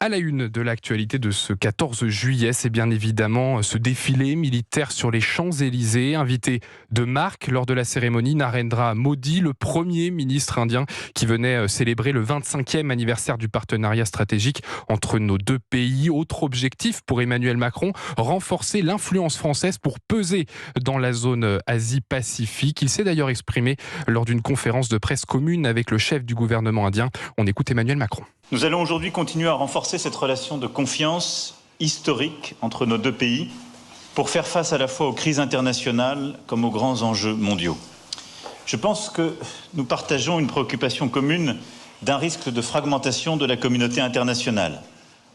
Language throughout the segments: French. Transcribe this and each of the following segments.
À la une de l'actualité de ce 14 juillet, c'est bien évidemment ce défilé militaire sur les Champs-Élysées. Invité de marque lors de la cérémonie, Narendra Modi, le premier ministre indien qui venait célébrer le 25e anniversaire du partenariat stratégique entre nos deux pays. Autre objectif pour Emmanuel Macron, renforcer l'influence française pour peser dans la zone Asie-Pacifique. Il s'est d'ailleurs exprimé lors d'une conférence de presse commune avec le chef du gouvernement indien. On écoute Emmanuel Macron. Nous allons aujourd'hui continuer à renforcer cette relation de confiance historique entre nos deux pays pour faire face à la fois aux crises internationales comme aux grands enjeux mondiaux. Je pense que nous partageons une préoccupation commune d'un risque de fragmentation de la communauté internationale,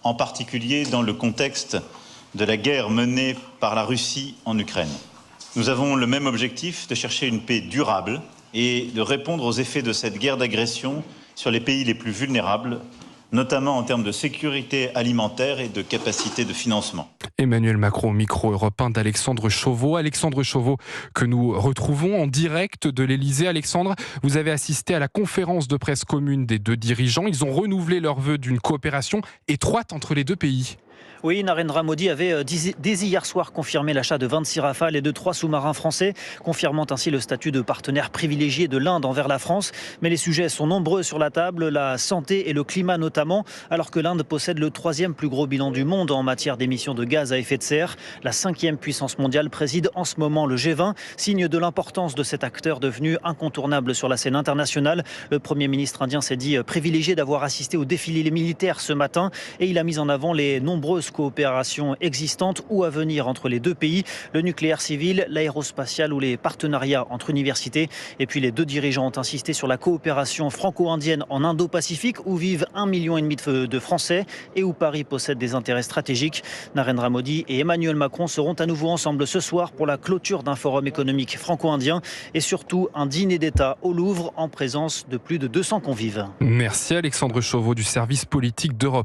en particulier dans le contexte de la guerre menée par la Russie en Ukraine. Nous avons le même objectif de chercher une paix durable et de répondre aux effets de cette guerre d'agression sur les pays les plus vulnérables, notamment en termes de sécurité alimentaire et de capacité de financement. Emmanuel Macron, micro européen d'Alexandre Chauveau. Alexandre Chauveau, que nous retrouvons en direct de l'Elysée. Alexandre, vous avez assisté à la conférence de presse commune des deux dirigeants. Ils ont renouvelé leur vœu d'une coopération étroite entre les deux pays. Oui, Narendra Modi avait dès hier soir confirmé l'achat de 26 Rafales et de 3 sous-marins français, confirmant ainsi le statut de partenaire privilégié de l'Inde envers la France. Mais les sujets sont nombreux sur la table, la santé et le climat notamment, alors que l'Inde possède le 3e plus gros bilan du monde en matière d'émissions de gaz à effet de serre. La 5e puissance mondiale préside en ce moment le G20, signe de l'importance de cet acteur devenu incontournable sur la scène internationale. Le Premier ministre indien s'est dit privilégié d'avoir assisté au défilé militaire ce matin et il a mis en avant les nombreuses coopérations existantes ou à venir entre les deux pays, le nucléaire civil, l'aérospatial ou les partenariats entre universités. Et puis les deux dirigeants ont insisté sur la coopération franco-indienne en Indo-Pacifique où vivent 1,5 million de Français et où Paris possède des intérêts stratégiques. Narendra Modi et Emmanuel Macron seront à nouveau ensemble ce soir pour la clôture d'un forum économique franco-indien et surtout un dîner d'État au Louvre en présence de plus de 200 convives. Merci Alexandre Chauveau du service politique d'Europe.